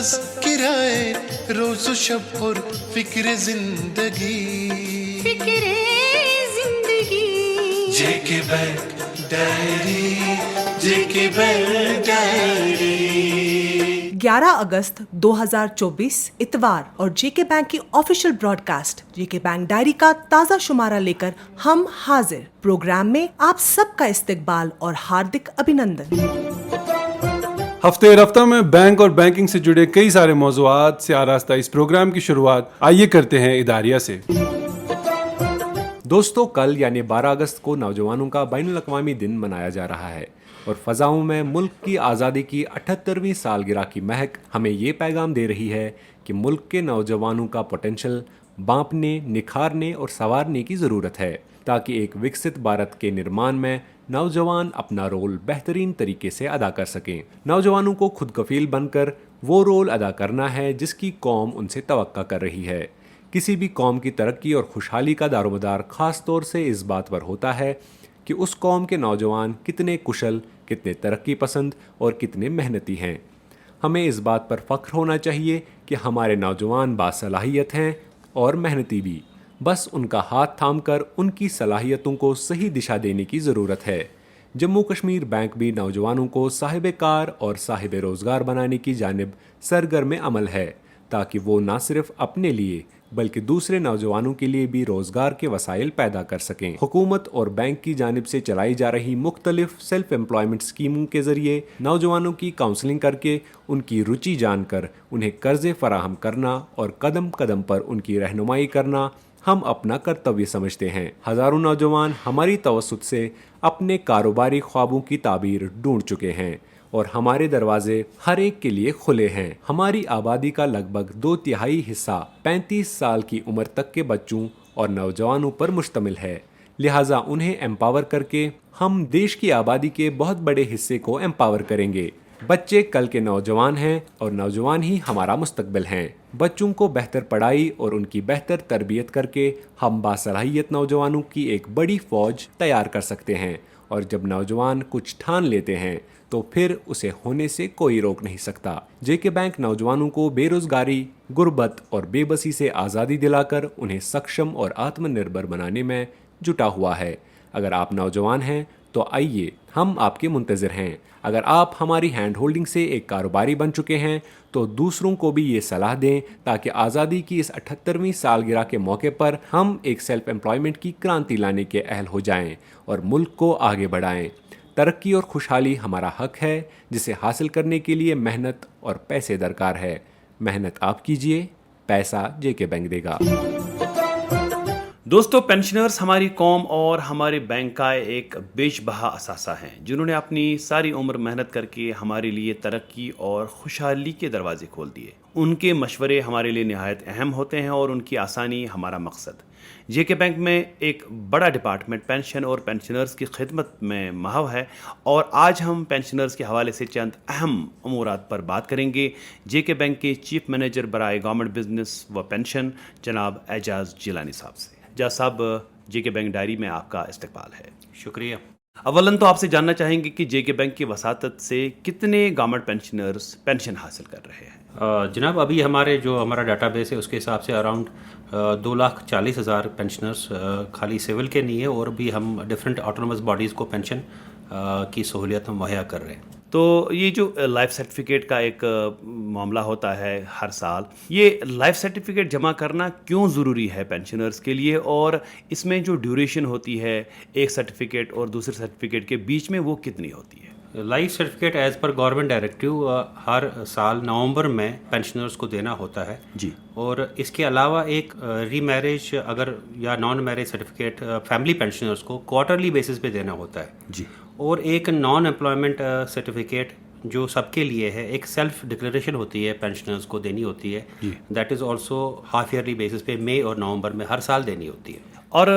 تذکرائے روز و شب اور فکر زندگی، فکر زندگی، جے کے بینک ڈائری، جے کے بینک ڈائری۔ 11 اگست 2024 اتوار اور جے کے بینک کی آفیشیل براڈ کاسٹ جے کے بینک ڈائری کا تازہ شمارہ لے کر ہم حاضر۔ پروگرام میں آپ سب کا استقبال اور ہاردک ابھینندن۔ ہفتے رفتہ میں بینک اور بینکنگ سے جڑے کئی سارے موضوعات سے آراستہ اس پروگرام کی شروعات آئیے کرتے ہیں اداریہ سے۔ دوستو، کل یعنی 12 اگست کو نوجوانوں کا بین الاقوامی دن منایا جا رہا ہے، اور فضاؤں میں ملک کی آزادی کی 78ویں سالگرہ کی مہک ہمیں یہ پیغام دے رہی ہے کہ ملک کے نوجوانوں کا پوٹینشل بانپنے، نکھارنے اور سنوارنے کی ضرورت ہے، تاکہ ایک وکست بھارت کے نرمان میں نوجوان اپنا رول بہترین طریقے سے ادا کر سکیں۔ نوجوانوں کو خود کفیل بن کر وہ رول ادا کرنا ہے جس کی قوم ان سے توقع کر رہی ہے۔ کسی بھی قوم کی ترقی اور خوشحالی کا دارومدار خاص طور سے اس بات پر ہوتا ہے کہ اس قوم کے نوجوان کتنے کشل، کتنے ترقی پسند اور کتنے محنتی ہیں۔ ہمیں اس بات پر فخر ہونا چاہیے کہ ہمارے نوجوان باصلاحیت ہیں اور محنتی بھی، بس ان کا ہاتھ تھام کر ان کی صلاحیتوں کو صحیح دشا دینے کی ضرورت ہے۔ جموں کشمیر بینک بھی نوجوانوں کو صاحب کار اور صاحب روزگار بنانے کی جانب سرگرم عمل ہے، تاکہ وہ نہ صرف اپنے لیے بلکہ دوسرے نوجوانوں کے لیے بھی روزگار کے وسائل پیدا کر سکیں۔ حکومت اور بینک کی جانب سے چلائی جا رہی مختلف سیلف امپلائمنٹ اسکیموں کے ذریعے نوجوانوں کی کاؤنسلنگ کر کے ان کی رچی جان کر انہیں قرضے فراہم کرنا اور قدم قدم پر ان کی رہنمائی کرنا ہم اپنا کرتویہ سمجھتے ہیں۔ ہزاروں نوجوان ہماری توسط سے اپنے کاروباری خوابوں کی تعبیر ڈھونڈ چکے ہیں، اور ہمارے دروازے ہر ایک کے لیے کھلے ہیں۔ ہماری آبادی کا لگ بھگ 2/3 حصہ 35 سال کی عمر تک کے بچوں اور نوجوانوں پر مشتمل ہے، لہٰذا انہیں امپاور کر کے ہم دیش کی آبادی کے بہت بڑے حصے کو امپاور کریں گے۔ بچے کل کے نوجوان ہیں اور نوجوان ہی ہمارا مستقبل ہیں۔ بچوں کو بہتر پڑھائی اور ان کی بہتر تربیت کر کے ہم باصلاحیت نوجوانوں کی ایک بڑی فوج تیار کر سکتے ہیں، اور جب نوجوان کچھ ٹھان لیتے ہیں تو پھر اسے ہونے سے کوئی روک نہیں سکتا۔ جے کے بینک نوجوانوں کو بے روزگاری، غربت اور بے بسی سے آزادی دلا کر انہیں سکشم اور آتم نربھر بنانے میں جٹا ہوا ہے۔ اگر آپ نوجوان ہیں تو آئیے، ہم آپ کے منتظر ہیں۔ اگر آپ ہماری ہینڈ ہولڈنگ سے ایک کاروباری بن چکے ہیں تو دوسروں کو بھی یہ صلاح دیں، تاکہ آزادی کی اس 78ویں سالگرہ کے موقع پر ہم ایک سیلف امپلائمنٹ کی کرانتی لانے کے اہل ہو جائیں اور ملک کو آگے بڑھائیں۔ ترقی اور خوشحالی ہمارا حق ہے، جسے حاصل کرنے کے لیے محنت اور پیسے درکار ہے۔ محنت آپ کیجئے، پیسہ جے کے بینک دے گا۔ دوستو، پینشنرز ہماری قوم اور ہمارے بینک کا ایک بیش بہا اثاثہ ہیں، جنہوں نے اپنی ساری عمر محنت کر کے ہمارے لیے ترقی اور خوشحالی کے دروازے کھول دیے۔ ان کے مشورے ہمارے لیے نہایت اہم ہوتے ہیں اور ان کی آسانی ہمارا مقصد۔ جے کے بینک میں ایک بڑا ڈپارٹمنٹ پینشن اور پینشنرز کی خدمت میں محو ہے، اور آج ہم پینشنرز کے حوالے سے چند اہم امورات پر بات کریں گے جے کے بینک کے چیف مینیجر برائے گورنمنٹ بزنس و پینشن جناب اعجاز جیلانی صاحب سے۔ اعجاز صاحب، جے کے بینک ڈائری میں آپ کا استقبال ہے۔ شکریہ۔ اولاً تو آپ سے جاننا چاہیں گے کہ جے کے بینک کی وساطت سے کتنے گورنمنٹ پینشنرز پینشن حاصل کر رہے ہیں؟ جناب، ابھی ہمارا ڈاٹا بیس ہے، اس کے حساب سے اراؤنڈ 2,40,000 پینشنرز خالی سول کے نہیں ہے، اور بھی ہم ڈفرینٹ آٹونومس باڈیز کو پینشن کی سہولیت ہم مہیا کر رہے ہیں۔ تو یہ جو لائف سرٹیفکیٹ کا ایک معاملہ ہوتا ہے ہر سال، یہ لائف سرٹیفکیٹ جمع کرنا کیوں ضروری ہے پینشنرز کے لیے، اور اس میں جو ڈیوریشن ہوتی ہے ایک سرٹیفکیٹ اور دوسرے سرٹیفکیٹ کے بیچ میں، وہ کتنی ہوتی ہے؟ Life certificate as per government directive ہر سال نومبر میں پینشنرز کو دینا ہوتا ہے جی، اور اس کے علاوہ ایک ری میرج اگر یا naan marriage certificate family pensioners کو کوارٹرلی بیسس پہ دینا ہوتا ہے جی، اور ایک نان امپلائمنٹ سرٹیفکیٹ جو سب کے لیے ہے، ایک سیلف ڈکلیریشن ہوتی ہے پینشنرز کو دینی ہوتی ہے، that is also half yearly basis پہ مئی اور نومبر میں ہر سال دینی ہوتی ہے۔ اور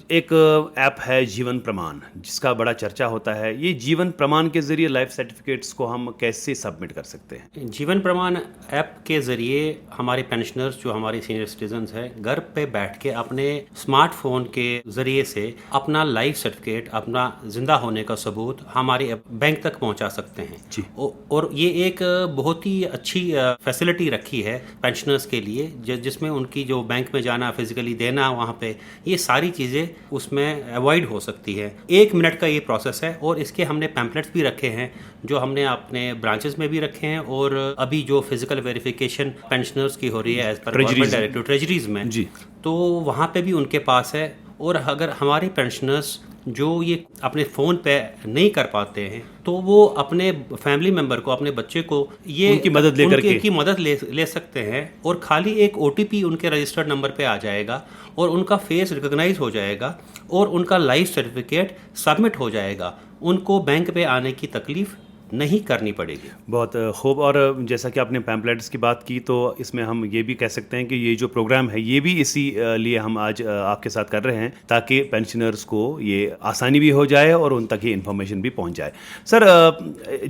ایک ایپ ہے جیون پرمان جس کا بڑا چرچا ہوتا ہے. یہ جیون پرمان کے ذریعے لائف سرٹیفکیٹس کو ہم کیسے سبمٹ کر سکتے ہیں؟ جیون پرمان ایپ کے ذریعے ہمارے پینشنرز جو ہمارے سینئر سٹیزنز ہیں گھر پہ بیٹھ کے اپنے اسمارٹ فون کے ذریعے سے اپنا لائف سرٹیفکیٹ، اپنا زندہ ہونے کا ثبوت ہمارے بینک تک پہنچا سکتے ہیں. جی. اور یہ ایک بہت ہی اچھی فیسلٹی رکھی ہے پینشنرز کے لیے جس میں ان کی جو بینک میں جانا، فزیکلی دینا وہاں پہ، یہ ساری چیزیں اس میں اوائڈ ہو سکتی ہے. 1 منٹ کا یہ پروسیس ہے. اور اس کے ہم نے پیمپلیٹس بھی رکھے ہیں جو ہم نے اپنے برانچز میں بھی رکھے ہیں، اور ابھی جو فزیکل ویریفیکیشن پینشنرز کی ہو رہی ہے ایز پر گورنمنٹ ڈائریکٹو ٹریجریز میں، جی، تو وہاں پہ بھی ان کے پاس ہے. اور اگر ہمارے پینشنرز جو یہ اپنے فون پہ نہیں کر پاتے ہیں تو وہ اپنے فیملی ممبر کو، اپنے بچے کو یہ ان کی مدد لے کر کے مدد لے سکتے ہیں. اور خالی ایک OTP ان کے رجسٹرڈ نمبر پہ آ جائے گا اور ان کا فیس ریکگنائز ہو جائے گا اور ان کا لائف سرٹیفکیٹ سبمٹ ہو جائے گا. ان کو بینک پہ آنے کی تکلیف نہیں کرنی پڑے گی. بہت خوب. اور جیسا کہ آپ نے پیمپلیٹس کی بات کی تو اس میں ہم یہ بھی کہہ سکتے ہیں کہ یہ جو پروگرام ہے یہ بھی اسی لیے ہم آج آپ کے ساتھ کر رہے ہیں تاکہ پینشنرز کو یہ آسانی بھی ہو جائے اور ان تک یہ انفارمیشن بھی پہنچ جائے. سر،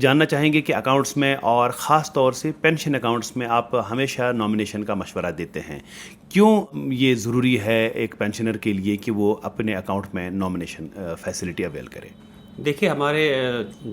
جاننا چاہیں گے کہ اکاؤنٹس میں اور خاص طور سے پینشن اکاؤنٹس میں آپ ہمیشہ نامینیشن کا مشورہ دیتے ہیں. کیوں یہ ضروری ہے ایک پینشنر کے لیے کہ وہ اپنے اکاؤنٹ میں نامینیشن فیسلٹی اویل کرے؟ دیکھیے، ہمارے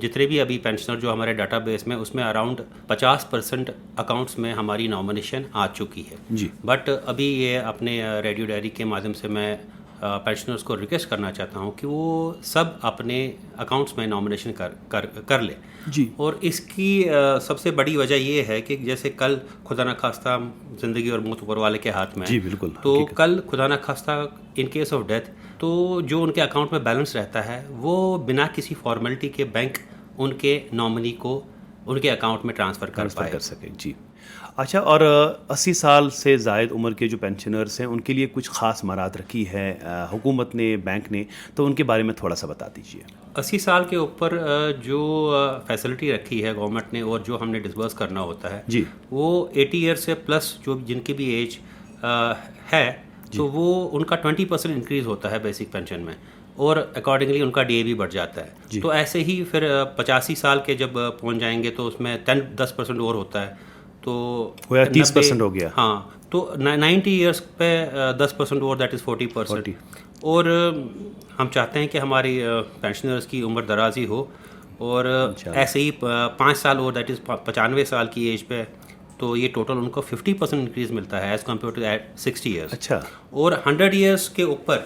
جتنے بھی ابھی پینشنر جو ہمارے ڈاٹا بیس میں، اس میں اراؤنڈ 50% اکاؤنٹس میں ہماری نامینیشن آ چکی ہے. جی. بٹ ابھی یہ اپنے ریڈیو ڈائری کے مادھیم سے میں پینشنرز کو ریکویسٹ کرنا چاہتا ہوں کہ وہ سب اپنے اکاؤنٹس میں نامینیشن کر لیں. جی. اور اس کی سب سے بڑی وجہ یہ ہے کہ جیسے کل خدا نخواستہ زندگی اور موت اوپر والے کے ہاتھ میں، جی بالکل، تو کل خدا نخواستہ ان کیس آف ڈیتھ تو جو ان کے اکاؤنٹ میں بیلنس رہتا ہے وہ بنا کسی فارمیلٹی کے بینک ان کے نامنی کو ان کے اکاؤنٹ میں ٹرانسفر کر سکے. جی. اچھا، اور 80 سال سے زائد عمر کے جو پینشنرز ہیں ان کے لیے کچھ خاص مراحت رکھی ہے حکومت نے، بینک نے، تو ان کے بارے میں تھوڑا سا بتا دیجیے. 80 سال کے اوپر جو فیسلٹی رکھی ہے گورنمنٹ نے اور جو ہم نے ڈسبرس کرنا ہوتا ہے، جی، وہ 80 ایئر سے پلس جو جن کی بھی ایج ہے تو وہ ان کا 20% انکریز ہوتا ہے بیسک پینشن میں، اور اکارڈنگلی ان کا DA بھی بڑھ جاتا ہے. جی. تو ایسے ہی پھر 85 سال کے جب پہنچ جائیں گے تو اس میں 10% اور ہوتا ہے، تو 30% ہو گیا. ہاں، تو 90 ایئرس پہ 10% اور، دیٹ از 40%. اور ہم چاہتے ہیں کہ ہماری پینشنرز کی عمر درازی ہو، اور ایسے ہی 5 سال اور، دیٹ از 95 سال کی ایج پہ تو یہ ٹوٹل ان کو 50% انکریز ملتا ہے ایز کمپیئر ٹو 60 ایئرس. اچھا. اور 100 ایئرس کے اوپر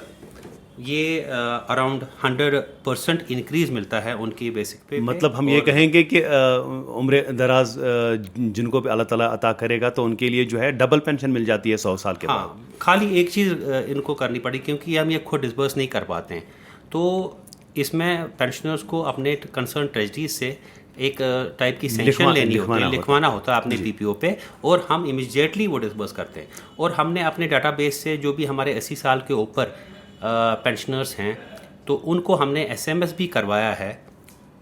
یہ اراؤنڈ 100% انکریز ملتا ہے ان کی بیسک پہ. مطلب ہم یہ کہیں گے کہ عمر دراز جن کو بھی اللہ تعالیٰ عطا کرے گا تو ان کے لیے جو ہے ڈبل پینشن مل جاتی ہے 100 سال کے بعد. ہاں، خالی ایک چیز ان کو کرنی پڑی کیونکہ ہم یہ خود ڈسبرس نہیں کر پاتے ہیں، تو اس میں پینشنرز کو اپنے کنسرن ٹریجریز سے ایک ٹائپ کی سینکشن لینی ہوتی ہے، لکھوانا ہوتا ہے اپنے PPO پہ، اور ہم امیجیٹلی وہ ڈسبرس کرتے ہیں. اور ہم نے اپنے ڈاٹا بیس سے جو بھی ہمارے 80 سال کے اوپر پینشنرز ہیں تو ان کو ہم نے SMS بھی کروایا ہے،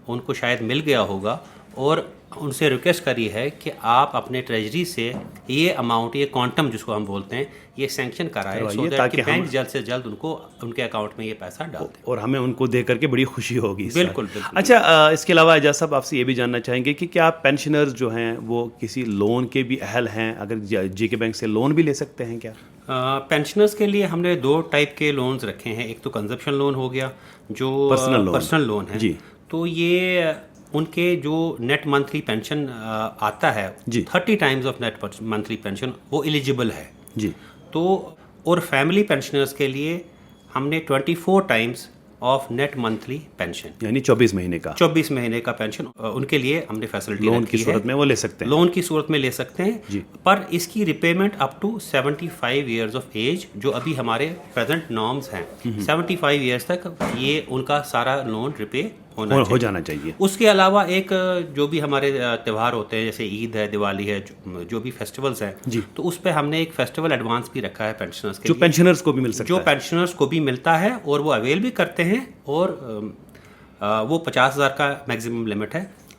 ان کو شاید مل گیا ہوگا، اور ان سے ریکویسٹ کری ہے کہ آپ اپنے ٹریجری سے یہ اماؤنٹ، یہ کوانٹم جس کو ہم بولتے ہیں، یہ سینکشن کرائے سو دیٹ کہ بینک جلد سے جلد ان کو ان کے اکاؤنٹ میں یہ پیسہ ڈال دے، اور ہمیں ان کو دے کر کے بڑی خوشی ہوگی. بالکل. اچھا، اس کے علاوہ اعجاز صاحب آپ سے یہ بھی جاننا چاہیں گے کہ کیا پینشنرز جو ہیں وہ کسی لون کے بھی اہل ہیں؟ اگر JK بینک سے لون بھی لے سکتے ہیں کیا؟ پینشنرز کے لیے ہم نے 2 ٹائپ کے لونز رکھے ہیں. ایک تو کنزپشن لون ہو گیا جو پرسنل لون ہے. جی. تو یہ ان کے جو نیٹ منتھلی پینشن آتا ہے 30 times of net monthly pension وہ ایلیجیبل ہے. جی. تو اور فیملی پینشنرز کے لیے ہم نے 24 times of net monthly pension, یعنی 24 مہینے کا پینشن ان کے لیے ہم نے فیسلٹی لون کی صورت میں وہ لے سکتے ہیں، لون کی صورت میں لے سکتے ہیں. جی. پر اس کی repayment up to 75 years of age جو ابھی ہمارے پریزنٹ نارمز ہیں، 75 ایئرز تک یہ ان کا سارا لون ریپے ہو جانا چاہیے. اس کے علاوہ ایک جو بھی ہمارے تہوار ہوتے ہیں جیسے عید ہے، دیوالی ہے، جو بھی فیسٹیولز ہیں، تو اس پہ ہم نے ایک فیسٹیول ایڈوانس بھی رکھا ہے پینشنرز کے لیے، جو پینشنرز کو بھی مل سکتا ہے، جو پینشنرز کو بھی ملتا ہے اور وہ اویل بھی کرتے ہیں. اور وہ 50,000 کا میکسیمم لمٹ ہے.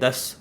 10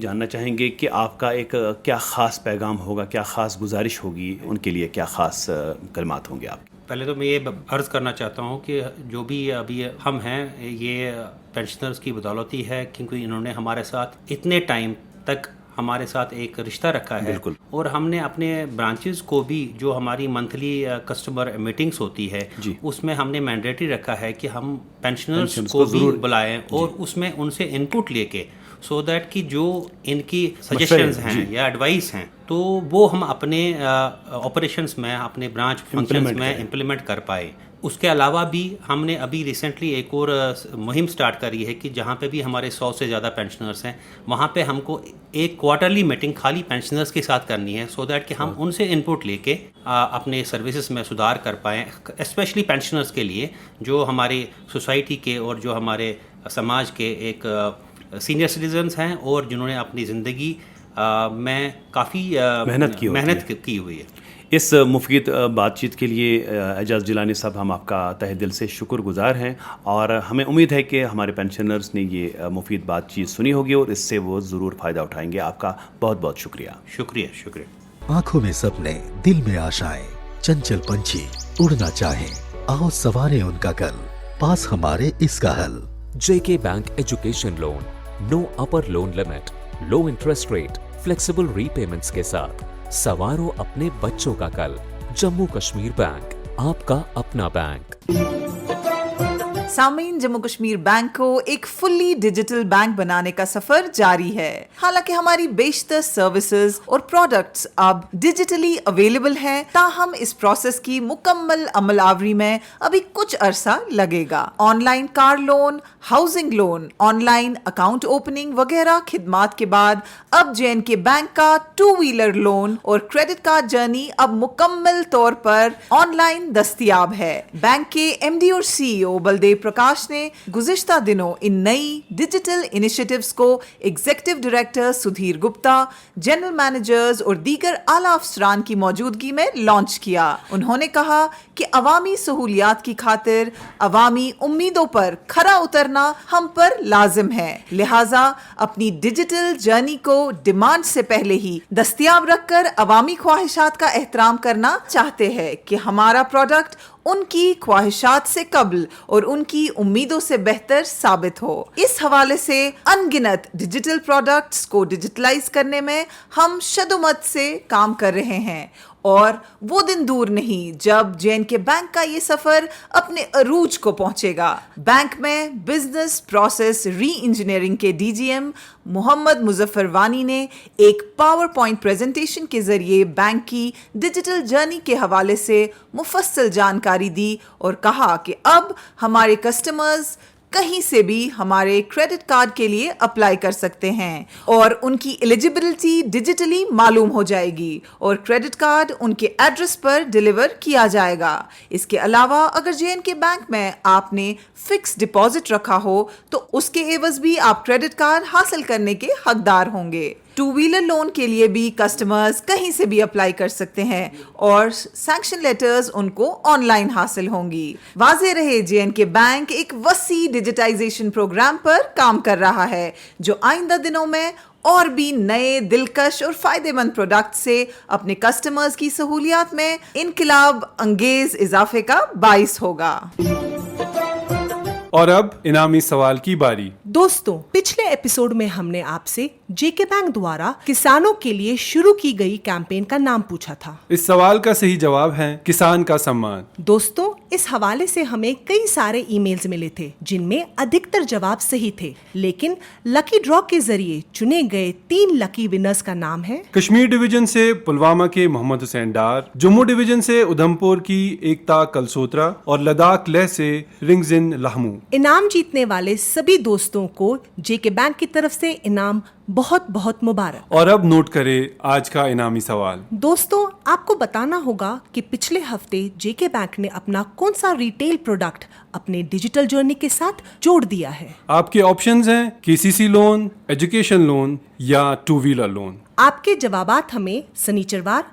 جاننا چاہیں گے کہ آپ کا ایک کیا خاص پیغام ہوگا, کیا خاص گزارش ہوگی ان کے لیے, کیا خاص کلمات ہوں گے آپ کے؟ پہلے تو میں یہ عرض کرنا چاہتا ہوں کہ جو بھی ابھی ہم ہیں یہ پینشنرز کی بدولت ہی ہے, کیونکہ انہوں نے ہمارے ساتھ اتنے ٹائم تک ہمارے ساتھ ایک رشتہ رکھا ہے. بالکل. اور ہم نے اپنے برانچز کو بھی جو ہماری منتھلی کسٹمر میٹنگس ہوتی ہے اس میں ہم نے مینڈیٹری رکھا ہے کہ ہم پینشنرز کو بھی بلائیں اور اس میں ان سے ان پٹ لے کے, سو دیٹ کہ جو ان کی سجیشنز ہیں یا ایڈوائس ہیں تو وہ ہم اپنے آپریشنز میں, اپنے برانچ فنکشنز میں امپلیمنٹ کر پائے. اس کے علاوہ بھی ہم نے ابھی ریسنٹلی ایک اور مہم سٹارٹ کری ہے کہ جہاں پہ بھی ہمارے 100 سے زیادہ پینشنرز ہیں وہاں پہ ہم کو ایک کوارٹرلی میٹنگ خالی پینشنرز کے ساتھ کرنی ہے, سو دیٹ کہ ہم ان سے ان پٹ لے کے اپنے سروسز میں سدھار کر پائیں, اسپیشلی پینشنرز کے لیے جو ہماری سوسائٹی کے اور جو ہمارے سماج کے ایک سینئر سٹیزنز ہیں اور جنہوں نے اپنی زندگی میں کافی محنت کی ہوئی ہے. اس مفید بات چیت کے لیے اعجاز جیلانی صاحب ہم آپ کا تہہ دل سے شکر گزار ہیں, اور ہمیں امید ہے کہ ہمارے پینشنرز نے یہ مفید بات چیت سنی ہوگی اور اس سے وہ ضرور فائدہ اٹھائیں گے. آپ کا بہت بہت شکریہ. شکریہ. آنکھوں میں سپنے, دل میں آشائیں, چنچل پنچھی اڑنا چاہیں, آؤ سواریں ان کا کل, پاس ہمارے اس کا حل. JK Bank Education Loan, no upper loan limit, low interest rate, flexible repayments کے ساتھ سوارو اپنے بچوں کا کل. جموں کشمیر بینک, آپ کا اپنا بینک. سامعین, جموں کشمیر بینک کو ایک فلی ڈیجیٹل بینک بنانے کا سفر جاری ہے. حالانکہ ہماری بیشتر سروسز اور پروڈکٹس اب ڈیجیٹلی اویلیبل ہیں, تاہم اس پروسیس کی مکمل عمل آوری میں ابھی کچھ عرصہ لگے گا. Online car loan, housing loan, online account opening وغیرہ خدمات کے بعد اب JNK بینک کا 2 ویلر لون اور کریڈٹ کارڈ جرنی اب مکمل طور پر آن لائن دستیاب ہے. بینک کے MD اور CEO بلدیو پرکاش نے گزشتہ دنوں ان نئی ڈیجیٹل انیشیٹیوز کو executive director Sudheer Gupta, general managers اور دیگر اعلیٰ افسران کی موجودگی میں لانچ کیا. انہوں نے کہا کہ عوامی سہولیات کی خاطر عوامی امیدوں پر کھرا اترنا ہم پر لازم ہے, لہٰذا اپنی ڈیجیٹل جرنی کو ڈیمانڈ سے پہلے ہی دستیاب رکھ کر عوامی خواہشات کا احترام کرنا چاہتے ہیں کہ ہمارا پروڈکٹ ان کی خواہشات سے قبل اور ان کی امیدوں سے بہتر ثابت ہو. اس حوالے سے ان گنت ڈیجیٹل پروڈکٹس کو ڈیجیٹلائز کرنے میں ہم شدومت سے کام کر رہے ہیں, اور وہ دن دور نہیں جب JNK بینک کا یہ سفر اپنے عروج کو پہنچے گا. بینک میں بزنس پروسیس ری انجینئرنگ کے DGM محمد مظفر وانی نے ایک پاور پوائنٹ پریزنٹیشن کے ذریعے بینک کی ڈیجیٹل جرنی کے حوالے سے مفصل جانکاری دی اور کہا کہ اب ہمارے کسٹمرز کہیں سے بھی ہمارے کریڈٹ کارڈ کے لیے اپلائی کر سکتے ہیں اور ان کی ایلیجیبلٹی ڈیجیٹلی معلوم ہو جائے گی اور کریڈٹ کارڈ ان کے ایڈریس پر ڈیلیور کیا جائے گا. اس کے علاوہ اگر JNK بینک میں آپ نے فکس ڈپازٹ رکھا ہو تو اس کے عوض بھی آپ کریڈٹ کارڈ حاصل کرنے کے حقدار ہوں گے. 2 ویلر لون کے لیے بھی کسٹمرز کہیں سے بھی اپلائی کر سکتے ہیں اور سینکشن لیٹرز ان کو آن لائن حاصل ہوں گی. واضح رہے JNK بینک ایک وسیع ڈیجیٹائزیشن پروگرام پر کام کر رہا ہے جو آئندہ دنوں میں اور بھی نئے دلکش اور فائدہ مند پروڈکٹ سے اپنے کسٹمرز کی سہولیات میں انقلاب انگیز اضافے کا باعث ہوگا. اور اب انعامی سوال کی باری. دوستوں, پچھلے ایپیسوڈ میں ہم نے آپ سے JK بینک دوارا کسانوں کے لیے شروع کی گئی کیمپین کا نام پوچھا تھا. اس سوال کا صحیح جواب ہے کسان کا سمان. دوستوں, اس حوالے سے ہمیں کئی سارے ای میلز ملے تھے جن میں ادھکتر جواب صحیح تھے, لیکن لکی ڈرا کے ذریعے چنے گئے 3 لکی ونرز کا نام ہے کشمیر ڈویژن سے پلوامہ کے محمد حسین ڈار, جموں ڈویژن سے ادھمپور کی ایکتا کلسوترا اور لداخ لیہ سے رنگزن لہمو. انعام جیتنے والے سبھی دوستوں کو JK بینک کی طرف سے انعام بہت بہت مبارک. اور اب نوٹ کرے آج کا انعامی سوال. دوستوں, آپ کو بتانا ہوگا کہ پچھلے ہفتے JK بینک نے اپنا کون سا ریٹیل پروڈکٹ اپنے ڈیجیٹل جرنی کے ساتھ جوڑ دیا ہے. آپ کے آپشنز ہیں KCC لون, ایجوکیشن لون یا 2 ویلر لون. آپ کے جوابات ہمیں سنیچروار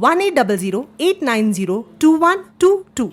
1800-890-2122।